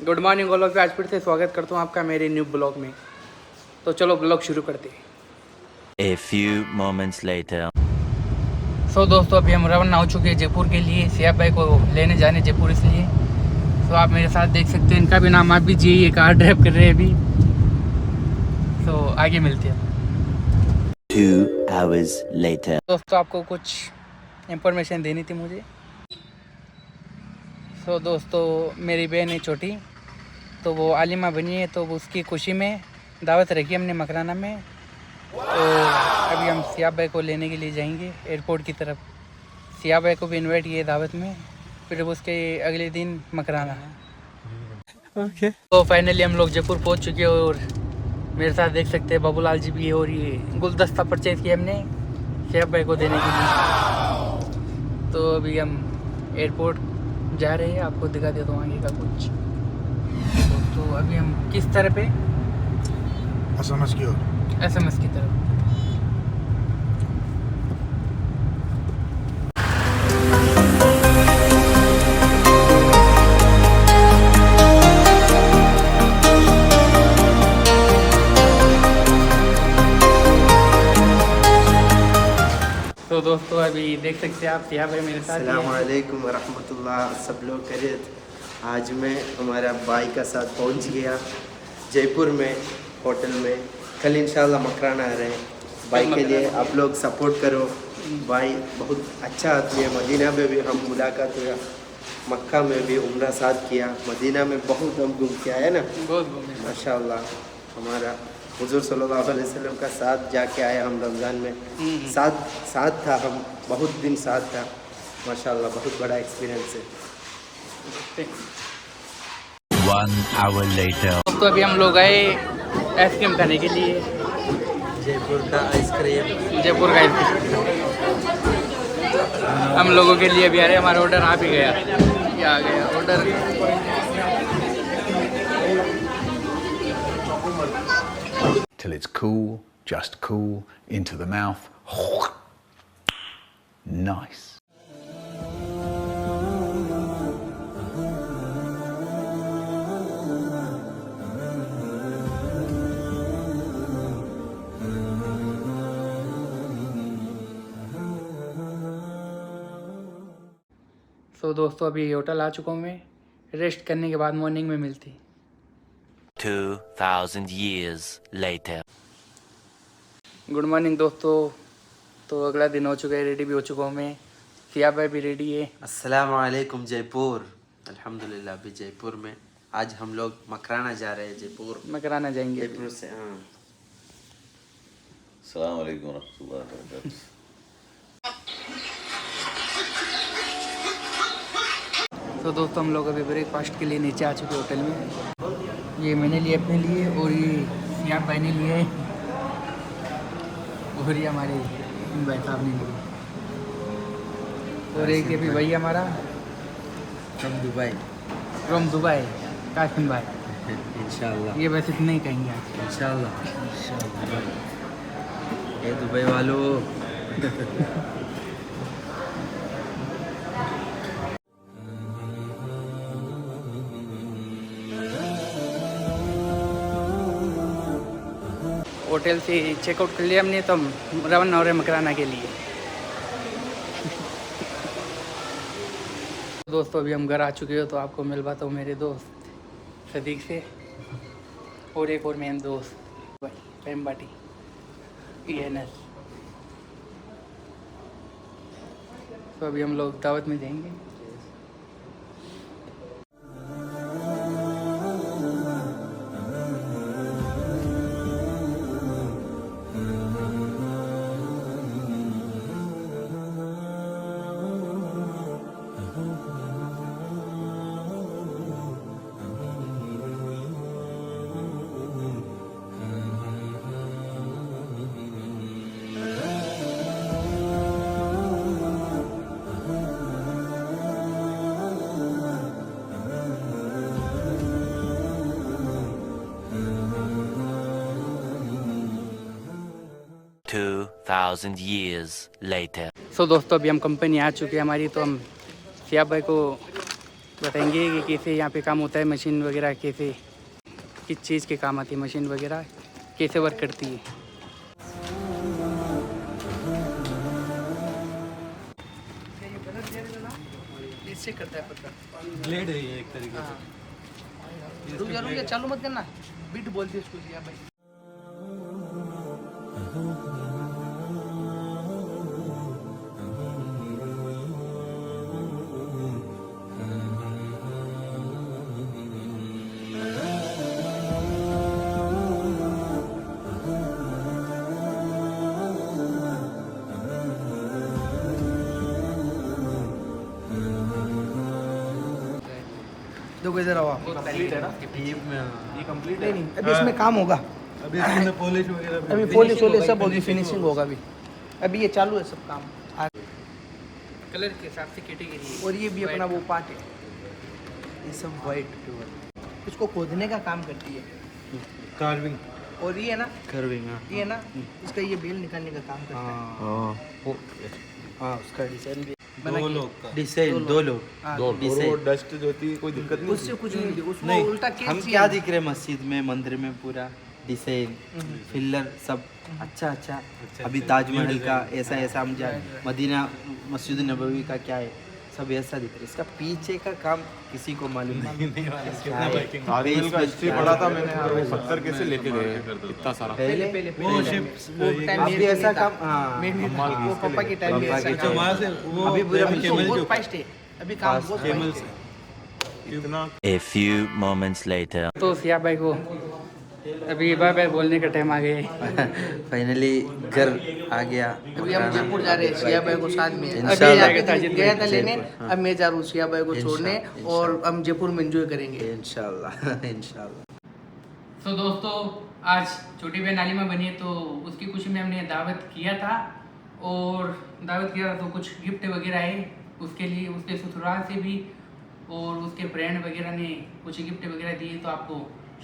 Good morning blog पे आज फिर से स्वागत करता हूँ आपका मेरे न्यू ब्लॉग में। तो चलो ब्लॉग शुरू करते हैं। A few moments later. सो दोस्तों अभी हम रवाना हो चुके हैं जयपुर के लिए। सियाब भाई को लेने जाने जयपुर इसलिए। तो आप मेरे साथ देख सकते हैं, इनका भी नाम आप भी जी, ये कार ड्राइव कर रहे हैं अभी। तो आगे मिलते हैं। 2 hours later. दोस्तों आपको कुछ इंफॉर्मेशन देनी थी मुझे। तो दोस्तों मेरी बहन है छोटी, तो वो आलिमा बनी है, तो उसकी खुशी में दावत रखी हमने मकराना में। तो अभी हम सियाब भाई को लेने के लिए जाएंगे एयरपोर्ट की तरफ। सियाब भाई को भी इनवाइट किए दावत में, फिर उसके अगले दिन मकराना। ओके। तो फाइनली हम लोग जयपुर पहुंच चुके हैं और मेरे साथ देख सकते हैं बाबूलाल जी भी है। और ये गुलदस्ता परचेज किया हमने सियाब भाई को देने के लिए। तो अभी हम एयरपोर्ट जा रहे हैं, आपको दिखा देता हूँ आगे का कुछ। तो अभी हम किस तरह पे एसएमएस की ओर। SMS की तरफ। तो दोस्तों अभी देख सकते हैं आप सियाब भाई मेरे साथ ही हैं। अस्सलामुअलैकुम वरहमतुल्लाह। सब लोग करें। आज मैं हमारा भाई का साथ पहुंच गया जयपुर में होटल में। कल इंशाल्लाह मकराना आ रहे हैं। भाई के लिए आप लोग सपोर्ट करो। भाई बहुत अच्छा आदमी है। मदीना में भी हम मुलाकात हुआ, मक्का में भी उम्रा साथ किया, मदीना में बहुत हम घूम के आए ना, बहुत घूमे। माशाल्लाह। हमारा हुजूर सल्लल्लाहु अलैहि वसल्लम का साथ जाके आए हम रमज़ान में। साथ था, हम बहुत दिन साथ था, माशाल्लाह। बहुत बड़ा एक्सपीरियंस है। 1 hour later. तो अभी हम लोग आए आइसक्रीम खाने के लिए। जयपुर का आइसक्रीम। जयपुर का आइसक्रीम हम लोगों के लिए भी आ रहे। हमारा ऑर्डर आ भी गया, ये आ गया order. Till it's cool, just cool, into the mouth. Nice. सो दोस्तों अभी होटल आ चुका हूँ मैं। रेस्ट करने के बाद मॉर्निंग में मिलती। 2000 years later. गुड मॉर्निंग दोस्तों। तो अगला दिन हो चुका है, रेडी भी हो चुका हूँ मैं। सियाब भाई भी रेडी है। अस्सलामुअलैकुम जयपुर। अल्हम्दुलिल्लाह अभी जयपुर में। आज हम लोग मकराना जा रहे हैं जयपुर। मकराना जाएंगे। जयपुर से हाँ। अस्सलाम वालेकुम रहमतुल्लाहि व बरकातहू। तो दोस्तों हम लोग अभी ब्रेकफास्ट के लिए नीचे आ चुके होटल में। ये मैंने लिए अपने लिए, और ये सियाब भाई ने लिए, और ये हमारे भाई साहब ने लिए, और एक ये भी भाई हमारा from Dubai. From Dubai Qasim भाई। इंशाल्लाह ये बस इतना ही कहेंगे आज। इंशाल्लाह। ये दुबई वालों। होटल से चेकआउट कर लिया हमने, तो हम रवाना हो रहे मकराना के लिए। दोस्तों अभी हम घर आ चुके हो, तो आपको मिलवाता हूँ मेरे दोस्त सदीक से, और एक और मेन दोस्त भाई प्रेम बाटी ENS। तो अभी हम लोग दावत में जाएंगे। thousand years later. सो दोस्तों अभी हम कंपनी आ चुके हैं हमारी, तो हम सियाब भाई को बताएंगे कि कैसे यहाँ पे काम होता है, मशीन वगैरह कैसे, किस चीज़ के काम आती है मशीन वगैरह, कैसे वर्क करती है। इससे करता है पत्थर, ब्लेड है ये एक तरीके से। रुक जा चालू मत करना, बीट बोलती है उसको दिया भाई। देखो इधर आओ। कंप्लीट है ना ये कंप्लीट है। नहीं अभी इसमें काम होगा, अभी इसमें पॉलिश वगैरह अभी पॉलिश वॉलिश सब होगी, फिनिशिंग होगा अभी। अभी ये चालू है सब काम। कलर के हिसाब से कैटेगरी है। और ये भी अपना वो पार्ट है, ये सब वाइट प्योर, इसको खोदने का काम करती है। कार्विंग और ये है ना, कर्विंग। ये है ना, इसका ये बेल निकालने का काम करता है। हाँ उसका डिजाइन भी दो लोग का डिजाइन, दो लोग दो डिजाइन। वो डस्ट जो थी कोई दिक्कत नहीं उससे कुछ नहीं, उसको नहीं, उल्टा हम क्या दिख रहे मस्जिद में, मंदिर में पूरा डिजाइन फिलर सब अच्छा अच्छा। अभी ताजमहल का ऐसा ऐसा हम जाए, मदीना मस्जिद नबवी का क्या है, सब ऐसा दिख रहा है। इसका पीछे का काम किसी को मालूम नहीं। ताजमहल का हिस्ट्री पढ़ा था मैंने यार, वो पत्थर कैसे लेके गए इतना सारा। पहले पहले वो पहले शिप्स वो टाइम अभी मेरे ऐसा नहीं था। काम हाँ मेरे नहीं था, वो पापा के टाइम में पापा ऐसा के काम वहाँ से वो अभी पूरा camel तो के बहुत ऊपर फास्ट है अभी काम, बहुत camel फास्ट से है। इतना A few moments later. तो सिया भाई को अभी बाय बाय बोलने का टाइम आ गया है। फाइनली घर आ गया। अभी हम जयपुर जा रहे हैं सिया भाई को साथ में। अभी इंशाल्लाह। यहाँ पे गया था लेने, अब मैं जा रहा हूँ सिया भाई को छोड़ने, इंशाल्लाह। और हम जयपुर में एंजॉय करेंगे। इंशाल्लाह इंशाल्लाह। तो दोस्तों आज छोटी बहन नालिमा बनी है, तो उसकी खुशी में हमने दावत किया था, और दावत किया तो कुछ गिफ्ट वगैरह आए उसके लिए, उसके ससुराल से भी, और उसके फ्रेंड वगैरह ने कुछ गिफ्ट वगैरह दिए, तो आपको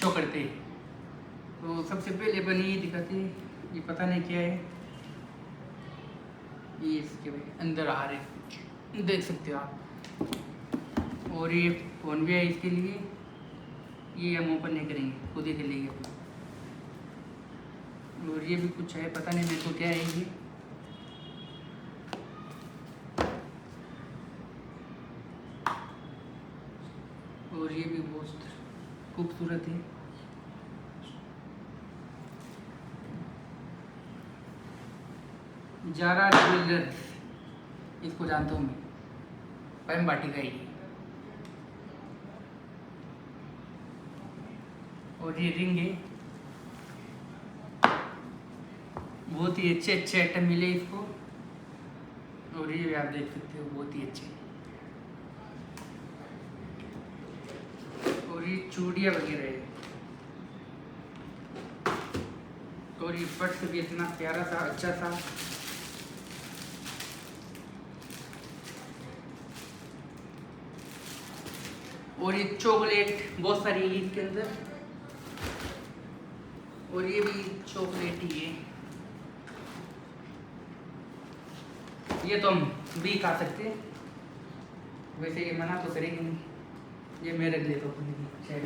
शो करते हैं। तो सबसे पहले बनी ये दिखाते हैं, ये पता नहीं क्या है, ये इसके अंदर आ रहे देख सकते हो आप। और ये फ़ोन भी है इसके लिए, ये हम ओपन नहीं करेंगे, खुद ही कर लेंगे अपना। और ये भी कुछ है, पता नहीं मेरे को क्या है ये। और ये भी बहुत खूबसूरत है। जारा ज्वेलर्स, इसको जानता हूँ मैं, पैम बाटी का ही। और ये रिंग है, बहुत ही अच्छे अच्छे आइटम मिले इसको, और ये भी आप देख सकते हो बहुत ही अच्छे। और ये चूड़ियाँ वगैरह है, और ये पर्स भी इतना प्यारा सा अच्छा सा। और ये चॉकलेट बहुत सारी है इसके अंदर, और ये भी चॉकलेट ही है। ये तो हम भी खा सकते हैं, वैसे ये मना तो करेंगे नहीं, ये मेरे लिए तो शायद।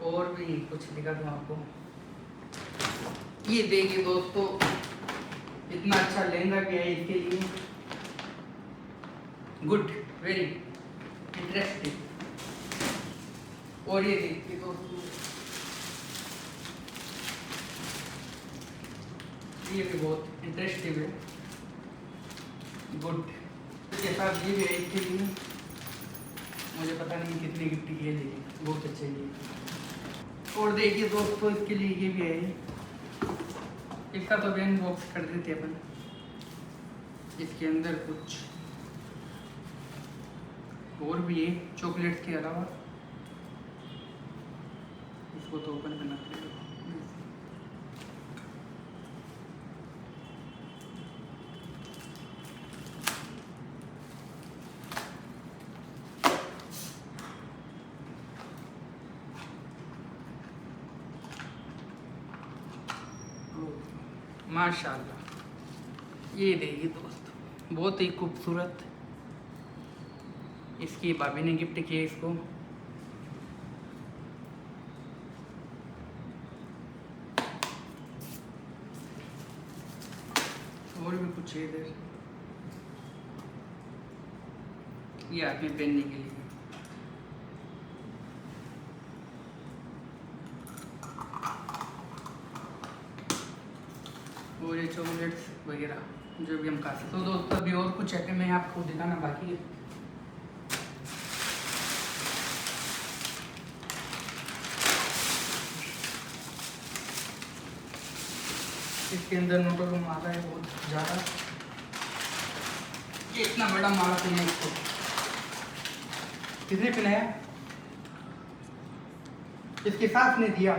और भी कुछ दिखा दूँ आपको, ये देखिए दोस्तों, इतना अच्छा लहंगा भी है इसके लिए, गुड, वेरी इंटरेस्टिंग। और ये देखिए दोस्तों, ये भी बहुत इंटरेस्टिंग है, गुड। इसके साथ ये भी है इसके लिए, मुझे पता नहीं कितने गिफ्ट किए, लेकिन बहुत अच्छे ये। और देखिए दोस्तों, इसके लिए ये भी है, इसका तो बैन बॉक्स कर देते अपन। इसके अंदर कुछ और भी है चॉकलेट के अलावा, इसको तो ओपन करना पड़ेगा। माशाल्लाह, ये देखिए दोस्तों, बहुत ही खूबसूरत इसकी भाभी ने गिफ्ट किया इसको। और भी कुछ है इधर, ये हाथ में पहनने के लिए। और ये चॉकलेट्स वगैरह जो भी हम खा सकते। तो दोस्तों अभी और कुछ है मैं आपको दिखाना बाकी है। इसके अंदर नोटों का माला है बहुत ज़्यादा। ये इतना बड़ा माला पहना इसको किसने पहनाया? इसके साथ ने दिया।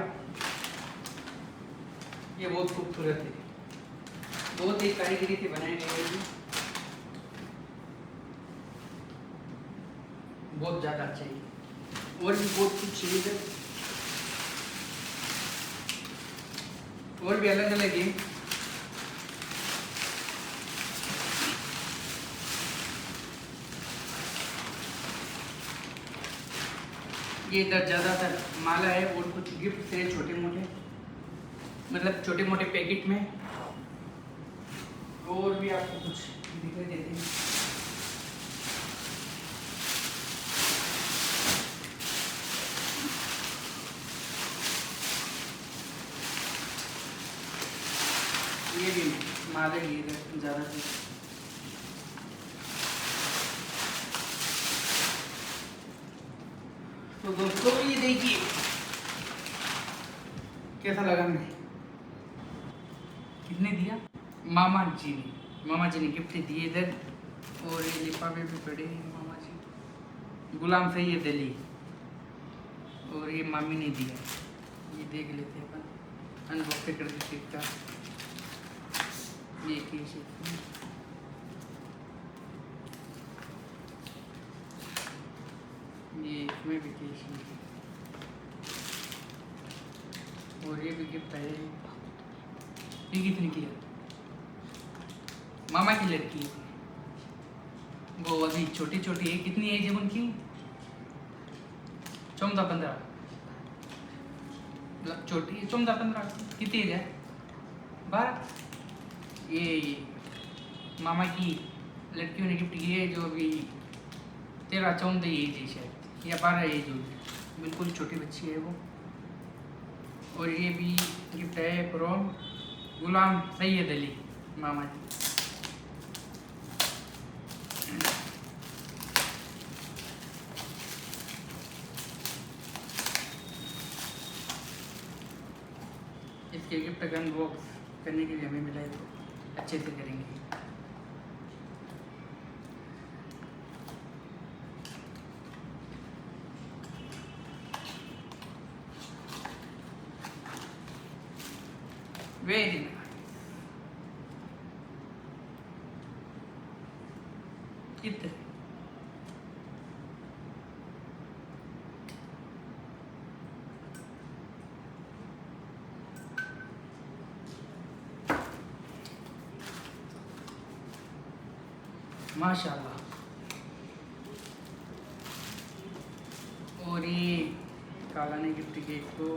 ये बहुत खूबसूरत है, बहुत ही कारीगरी से बनाए गए हैं, बहुत ज़्यादा अच्छा है। और भी बहुत कुछ है इधर, और भी अलग अलग है। ये इधर ज़्यादातर माला है और कुछ गिफ्ट है छोटे मोटे, मतलब छोटे मोटे पैकेट में। और भी आपको कुछ दिखाई देते हैं। ये भी माला ही है ज़्यादा से। तो दोस्तों ये देखिए कैसा लगा मैं, किसने दिया? मामा जी ने गिफ्ट दिए इधर। और ये लिफाफे भी पड़े हैं मामा जी, गुलाम सैयद अली, और ये मामी ने दिया। ये देख लेते हैं अपन, अनबॉक्स कर देते इसका। ये केस है, ये इसमें भी केस है। और ये भी गिफ्ट है। ये कितने की है? मामा की लड़की है वो, अभी छोटी छोटी है। कितनी एज है उनकी? 14-15, मतलब छोटी है। 14-15 कितनी एज है? 12। ये मामा की लड़कियों ने गिफ्ट किए जो अभी 13-14 एज है शायद, या 12 एज होगी, बिल्कुल छोटी बच्ची है वो। और ये भी गिफ्ट है फ्रॉम गुलाम सैयद अली मामा जी। इसके गिफ्ट का अनबॉक्स करने के लिए हमें मिला है, तो अच्छे से करेंगे। Very nice. कितने माशाल्लाह। और ये काला ने गिफ्ट किया इसको।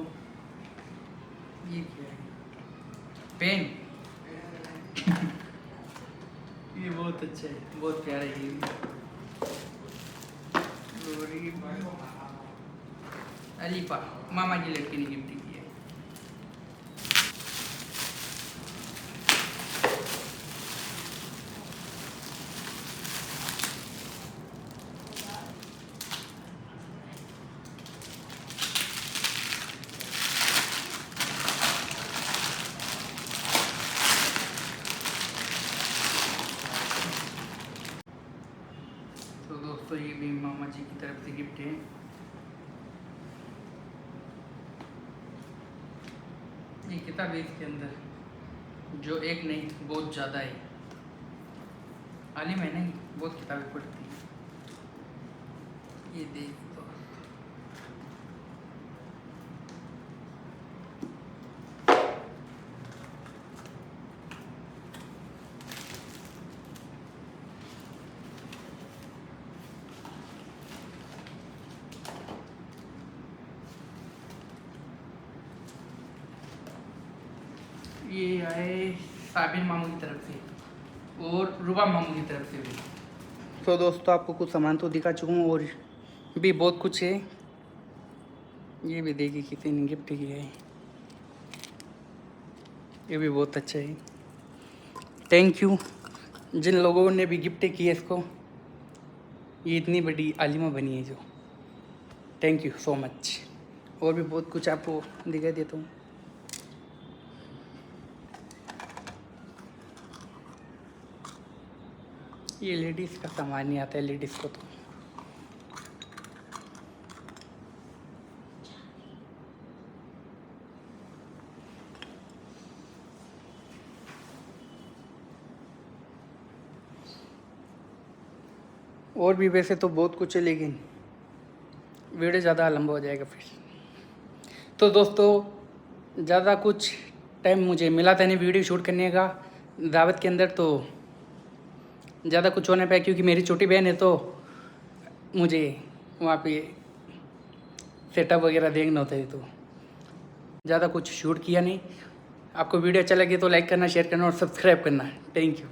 ये क्या है? पेन। ये बहुत अच्छा है, बहुत प्यारा है ये। और ये अलीपा मामा की लड़की ने गिफ्ट किया है। तो दोस्तों ये भी मामा जी की तरफ से गिफ्ट है। ये किताब है इसके अंदर, जो एक नहीं बहुत ज़्यादा है। आलिम है नहीं, बहुत किताबें पढ़ती है। ये देख तो ये आए साबिन मामू की तरफ से और रुबा मामू की तरफ से भी। तो दोस्तों आपको कुछ सामान तो दिखा चुका हूँ और भी बहुत कुछ है। ये भी देखिए किसी ने गिफ्ट किया है, ये भी बहुत अच्छा है। थैंक यू जिन लोगों ने भी गिफ्ट किया इसको, ये इतनी बड़ी आलिमा बनी है जो, थैंक यू सो मच। और भी बहुत कुछ आपको दिखा देता हूँ। ये लेडीज़ का सामान नहीं आता है लेडीज़ को तो। और भी वैसे तो बहुत कुछ है लेकिन वीडियो ज़्यादा लंबा हो जाएगा फिर। तो दोस्तों ज़्यादा कुछ टाइम मुझे मिला था नहीं वीडियो शूट करने का दावत के अंदर, तो ज़्यादा कुछ होने पाया क्योंकि मेरी छोटी बहन है तो मुझे वहाँ पे सेटअप वगैरह देखना होता है, तो ज़्यादा कुछ शूट किया नहीं। आपको वीडियो अच्छा लगे तो लाइक करना, शेयर करना और सब्सक्राइब करना। Thank you.